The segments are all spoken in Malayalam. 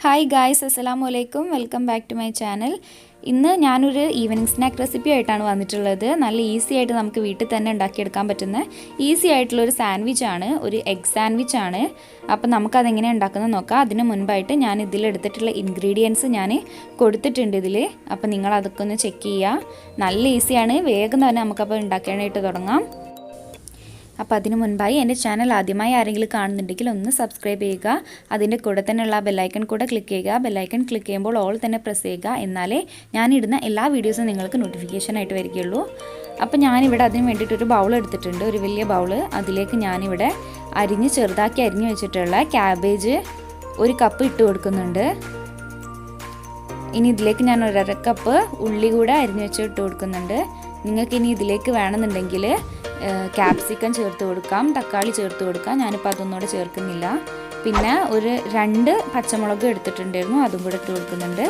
ഹായ് ഗായ്സ്, അസ്സലാമു അലൈക്കും. Welcome back to my channel. ഇന്ന് ഞാനൊരു ഈവനിങ് സ്നാക്ക് റെസിപ്പി ആയിട്ടാണ് വന്നിട്ടുള്ളത്. നല്ല ഈസി ആയിട്ട് നമുക്ക് വീട്ടിൽ തന്നെ ഉണ്ടാക്കിയെടുക്കാൻ പറ്റുന്ന ഈസി ആയിട്ടുള്ളൊരു സാൻഡ്വിച്ചാണ്, ഒരു എഗ് സാൻഡ്വിച്ചാണ്. അപ്പോൾ നമുക്കതെങ്ങനെയാണ് ഉണ്ടാക്കുന്നത് നോക്കാം. അതിന് മുൻപായിട്ട് ഞാൻ ഇതിലെടുത്തിട്ടുള്ള ഇൻഗ്രീഡിയൻസ് ഞാൻ കൊടുത്തിട്ടുണ്ട് ഇതിൽ. അപ്പോൾ നിങ്ങളതൊക്കെ ഒന്ന് ചെക്ക് ചെയ്യുക. നല്ല ഈസിയാണ്, വേഗം തന്നെ നമുക്കപ്പോൾ ഉണ്ടാക്കാനായിട്ട് തുടങ്ങാം. അപ്പോൾ അതിന് മുൻപായി എൻ്റെ ചാനൽ ആദ്യമായി ആരെങ്കിലും കാണുന്നുണ്ടെങ്കിൽ ഒന്ന് സബ്സ്ക്രൈബ് ചെയ്യുക. അതിൻ്റെ കൂടെ തന്നെയുള്ള ബെല്ലൈക്കൺ കൂടെ ക്ലിക്ക് ചെയ്യുക. ബെല്ലൈക്കൺ ക്ലിക്ക് ചെയ്യുമ്പോൾ ഓൾ തന്നെ പ്രസ് ചെയ്യുക. എന്നാലേ ഞാനിടുന്ന എല്ലാ വീഡിയോസും നിങ്ങൾക്ക് നോട്ടിഫിക്കേഷനായിട്ട് വരികയുള്ളൂ. അപ്പോൾ ഞാനിവിടെ അതിന് വേണ്ടിയിട്ടൊരു ബൗൾ എടുത്തിട്ടുണ്ട്, ഒരു വലിയ ബൗള്. അതിലേക്ക് ഞാനിവിടെ ചെറുതാക്കി അരിഞ്ഞ് വെച്ചിട്ടുള്ള ക്യാബേജ് 1 കപ്പ് ഇട്ട് കൊടുക്കുന്നുണ്ട്. ഇനി ഇതിലേക്ക് ഞാൻ 1/2 കപ്പ് ഉള്ളി കൂടെ അരിഞ്ഞ് വെച്ച് ഇട്ട് കൊടുക്കുന്നുണ്ട്. നിങ്ങൾക്കിനി ഇതിലേക്ക് വേണമെന്നുണ്ടെങ്കിൽ ക്യാപ്സിക്കം ചേർത്ത് കൊടുക്കാം, തക്കാളി ചേർത്ത് കൊടുക്കാം. ഞാനിപ്പോൾ അതൊന്നുകൂടെ ചേർക്കുന്നില്ല. പിന്നെ 2 പച്ചമുളക് എടുത്തിട്ടുണ്ടായിരുന്നു, അതും കൂടെ ഇട്ട് കൊടുക്കുന്നുണ്ട്.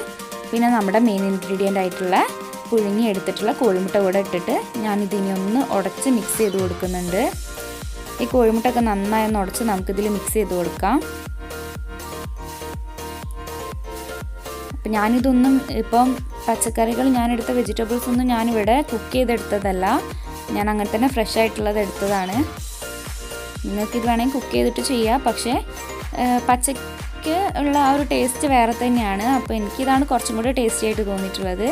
പിന്നെ നമ്മുടെ മെയിൻ ഇൻഗ്രീഡിയൻ്റ് ആയിട്ടുള്ള പുഴുങ്ങി എടുത്തിട്ടുള്ള കോഴിമുട്ട കൂടെ ഇട്ടിട്ട് ഞാനിതിനി ഒന്ന് ഉടച്ച് മിക്സ് ചെയ്ത് കൊടുക്കുന്നുണ്ട്. ഈ കോഴിമുട്ട ഒക്കെ നന്നായി ഒന്ന് ഉടച്ച് നമുക്കിതിൽ മിക്സ് ചെയ്ത് കൊടുക്കാം. അപ്പം ഞാനിതൊന്നും ഇപ്പം പച്ചക്കറികൾ ഞാനെടുത്ത വെജിറ്റബിൾസ് ഒന്നും ഞാനിവിടെ കുക്ക് ചെയ്തെടുത്തതല്ല, ഞാൻ അങ്ങനെ തന്നെ ഫ്രഷ് ആയിട്ടുള്ളത് എടുത്തതാണ്. നിങ്ങൾക്കിത് വേണമെങ്കിൽ കുക്ക് ചെയ്തിട്ട് ചെയ്യാം, പക്ഷേ പച്ചയ്ക്ക് ഉള്ള ആ ഒരു ടേസ്റ്റ് വേറെ തന്നെയാണ്. അപ്പോൾ എനിക്കിതാണ് കുറച്ചും കൂടെ ടേസ്റ്റി ആയിട്ട് തോന്നിയിട്ടുള്ളത്.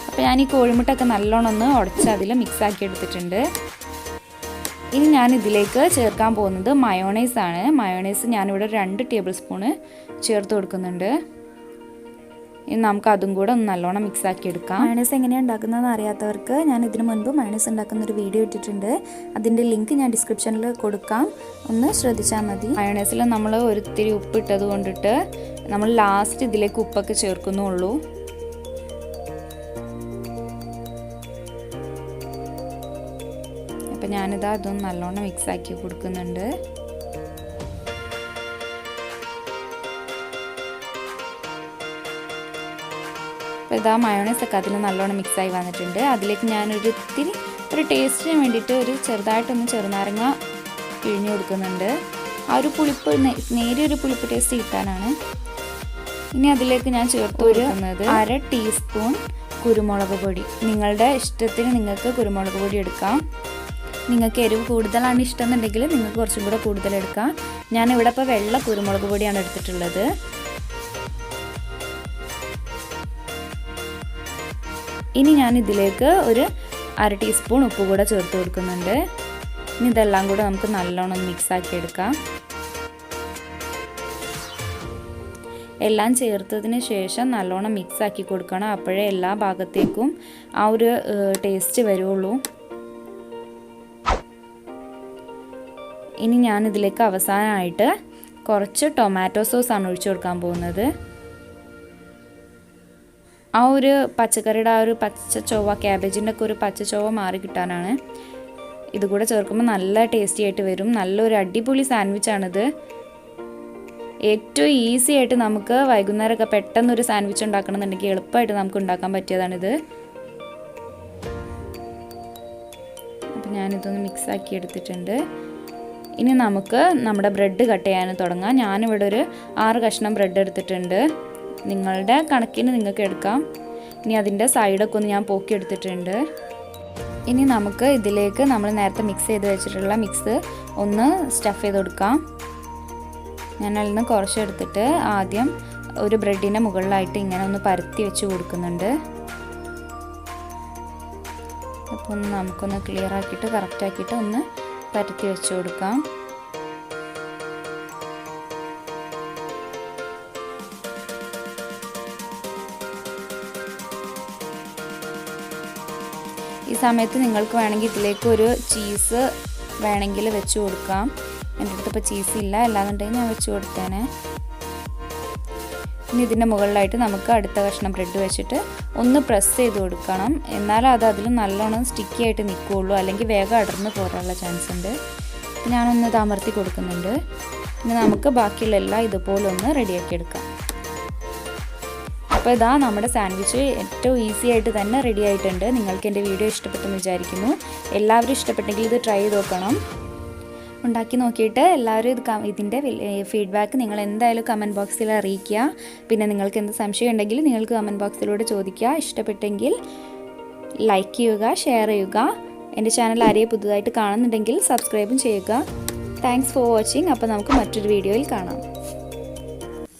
അപ്പോൾ ഞാൻ ഈ കോഴിമുട്ടൊക്കെ നല്ലോണം ഒന്ന് ഉടച്ച് അതിൽ മിക്സാക്കി എടുത്തിട്ടുണ്ട്. ഇനി ഞാൻ ഇതിലേക്ക് ചേർക്കാൻ പോകുന്നത് മയോണൈസാണ്. മയോണൈസ് ഞാനിവിടെ 2 ടേബിൾ സ്പൂണ് ചേർത്ത് കൊടുക്കുന്നുണ്ട്. ഇനി നമുക്ക് അതും കൂടെ ഒന്ന് നല്ലോണം മിക്സാക്കി എടുക്കാം. മയോണൈസ് എങ്ങനെയാണ് ഉണ്ടാക്കുന്നതെന്ന് അറിയാത്തവർക്ക് ഞാൻ ഇതിനു മുൻപ് മയോണൈസ് ഉണ്ടാക്കുന്നൊരു വീഡിയോ ഇട്ടിട്ടുണ്ട്. അതിൻ്റെ ലിങ്ക് ഞാൻ ഡിസ്ക്രിപ്ഷനിൽ കൊടുക്കാം, ഒന്ന് ശ്രദ്ധിച്ചാൽ മതി. മയോണൈസിൽ നമ്മൾ ഒരിത്തിരി ഉപ്പ് ഇട്ടത് കൊണ്ടിട്ട് നമ്മൾ ലാസ്റ്റ് ഇതിലേക്ക് ഉപ്പൊക്കെ ചേർക്കുന്നുള്ളൂ. അപ്പം ഞാനിതാ അതൊന്ന് നല്ലോണം മിക്സാക്കി കൊടുക്കുന്നുണ്ട്. അപ്പോൾ ഇതാ മയോണൈസൊക്കെ അതിൽ നല്ലോണം മിക്സായി വന്നിട്ടുണ്ട്. അതിലേക്ക് ഞാനൊരു ടേസ്റ്റിന് വേണ്ടിയിട്ട് ചെറുതായിട്ടൊന്ന് ചെറുനാരങ്ങ പിഴിഞ്ഞു കൊടുക്കുന്നുണ്ട്. ആ ഒരു പുളിപ്പ്, നേരിയൊരു പുളിപ്പ് ടേസ്റ്റ് കിട്ടാനാണ്. ഇനി അതിലേക്ക് ഞാൻ ചേർത്ത് കൊടുക്കുന്നത് 1/2 ടീസ്പൂൺ കുരുമുളക് പൊടി. നിങ്ങളുടെ ഇഷ്ടത്തിന് നിങ്ങൾക്ക് കുരുമുളക് പൊടി എടുക്കാം. നിങ്ങൾക്ക് എരിവ് കൂടുതലാണ് ഇഷ്ടമെന്നുണ്ടെങ്കിൽ നിങ്ങൾക്ക് കുറച്ചും കൂടെ കൂടുതൽ എടുക്കാം. ഞാനിവിടെ ഇപ്പോൾ വെള്ള കുരുമുളക് പൊടിയാണ് എടുത്തിട്ടുള്ളത്. ഇനി ഞാൻ ഇതിലേക്ക് 1/2 ടീസ്പൂൺ ഉപ്പ് കൂടെ ചേർത്ത് കൊടുക്കുന്നുണ്ട്. ഇനി ഇതെല്ലാം കൂടെ നമുക്ക് നല്ലോണം മിക്സാക്കി എടുക്കാം. എല്ലാം ചേർത്തതിന് ശേഷം നല്ലോണം മിക്സാക്കി കൊടുക്കണം. അപ്പോഴേ എല്ലാ ഭാഗത്തേക്കും ആ ഒരു ടേസ്റ്റ് വരുള്ളൂ. ഇനി ഞാൻ ഇതിലേക്ക് അവസാനമായിട്ട് കുറച്ച് ടൊമാറ്റോ സോസാണ് ഒഴിച്ചു കൊടുക്കാൻ പോകുന്നത്. ആ ഒരു പച്ചക്കറിയുടെ ആ ഒരു പച്ച ചൊവ്വ, ക്യാബേജിൻ്റെ ഒക്കെ ഒരു പച്ച ചൊവ്വ മാറി കിട്ടാനാണ്. ഇതുകൂടെ ചേർക്കുമ്പോൾ നല്ല ടേസ്റ്റി ആയിട്ട് വരും. നല്ലൊരു അടിപൊളി സാൻഡ്വിച്ചാണിത്. ഏറ്റവും ഈസി ആയിട്ട് നമുക്ക് വൈകുന്നേരമൊക്കെ പെട്ടെന്നൊരു സാൻഡ്വിച്ച് ഉണ്ടാക്കണമെന്നുണ്ടെങ്കിൽ എളുപ്പമായിട്ട് നമുക്ക് ഉണ്ടാക്കാൻ പറ്റിയതാണിത്. അപ്പം ഞാനിതൊന്ന് മിക്സാക്കി എടുത്തിട്ടുണ്ട്. ഇനി നമുക്ക് നമ്മുടെ ബ്രെഡ് കട്ട് ചെയ്യാൻ തുടങ്ങാം. ഞാനിവിടെ 6 കഷ്ണം ബ്രെഡ് എടുത്തിട്ടുണ്ട്. നിങ്ങളുടെ കണക്കിന് നിങ്ങൾക്ക് എടുക്കാം. ഇനി അതിൻ്റെ സൈഡൊക്കെ ഒന്ന് ഞാൻ പോക്കി എടുത്തിട്ടുണ്ട്. ഇനി നമുക്ക് ഇതിലേക്ക് നമ്മൾ നേരത്തെ മിക്സ് ചെയ്ത് വെച്ചിട്ടുള്ള മിക്സ് ഒന്ന് സ്റ്റഫ് ചെയ്ത് കൊടുക്കാം. ഞാൻ അതിൽ നിന്ന് കുറച്ചെടുത്തിട്ട് ആദ്യം ഒരു ബ്രെഡിൻ്റെ മുകളിലായിട്ട് ഇങ്ങനെ ഒന്ന് പരത്തി വെച്ച് കൊടുക്കുന്നുണ്ട്. അപ്പോൾ ഒന്ന് നമുക്കൊന്ന് ക്ലിയർ ആക്കിയിട്ട് കറക്റ്റാക്കിയിട്ട് ഒന്ന് പരത്തി വെച്ച് കൊടുക്കാം. ഈ സമയത്ത് നിങ്ങൾക്ക് വേണമെങ്കിൽ ഇതിലേക്ക് ഒരു ചീസ് വേണമെങ്കിൽ വെച്ച് കൊടുക്കാം. എൻ്റെ അടുത്ത് ഇപ്പോൾ ചീസ് ഇല്ല, അല്ലാന്നുണ്ടെങ്കിൽ ഞാൻ വെച്ച് കൊടുത്തേനെ. ഇനി ഇതിൻ്റെ മുകളിലായിട്ട് നമുക്ക് അടുത്ത കഷ്ണം ബ്രെഡ് വെച്ചിട്ട് ഒന്ന് പ്രസ് ചെയ്ത് കൊടുക്കണം. എന്നാലും അത് അതിൽ നല്ലോണം സ്റ്റിക്കി ആയിട്ട് നിൽക്കുകയുള്ളൂ, അല്ലെങ്കിൽ വേഗം അടർന്ന് പോരാനുള്ള ചാൻസ് ഉണ്ട്. ഞാനൊന്ന് അമർത്തി കൊടുക്കുന്നുണ്ട്. ഇനി നമുക്ക് ബാക്കിയുള്ള എല്ലാം ഇതുപോലെ ഒന്ന് റെഡിയാക്കി എടുക്കാം. അപ്പോൾ ഇതാ നമ്മുടെ സാൻഡ്വിച്ച് ഏറ്റവും ഈസി ആയിട്ട് തന്നെ റെഡി ആയിട്ടുണ്ട്. നിങ്ങൾക്ക് എൻ്റെ വീഡിയോ ഇഷ്ടപ്പെട്ടെന്ന് വിചാരിക്കുന്നു. എല്ലാവരും ഇഷ്ടപ്പെട്ടെങ്കിൽ ഇത് ട്രൈ ചെയ്ത് നോക്കണം. ഉണ്ടാക്കി നോക്കിയിട്ട് എല്ലാവരും ഇതിൻ്റെ ഫീഡ്ബാക്ക് നിങ്ങൾ എന്തായാലും കമൻറ്റ് ബോക്സിൽ അറിയിക്കുക. പിന്നെ നിങ്ങൾക്ക് എന്ത് സംശയം ഉണ്ടെങ്കിൽ നിങ്ങൾക്ക് കമൻറ്റ് ബോക്സിലൂടെ ചോദിക്കുക. ഇഷ്ടപ്പെട്ടെങ്കിൽ ലൈക്ക് ചെയ്യുക, ഷെയർ ചെയ്യുക. എൻ്റെ ചാനൽ ആരെയും പുതുതായിട്ട് കാണുന്നുണ്ടെങ്കിൽ സബ്സ്ക്രൈബും ചെയ്യുക. Thanks for watching. അപ്പോൾ നമുക്ക് മറ്റൊരു വീഡിയോയിൽ കാണാം.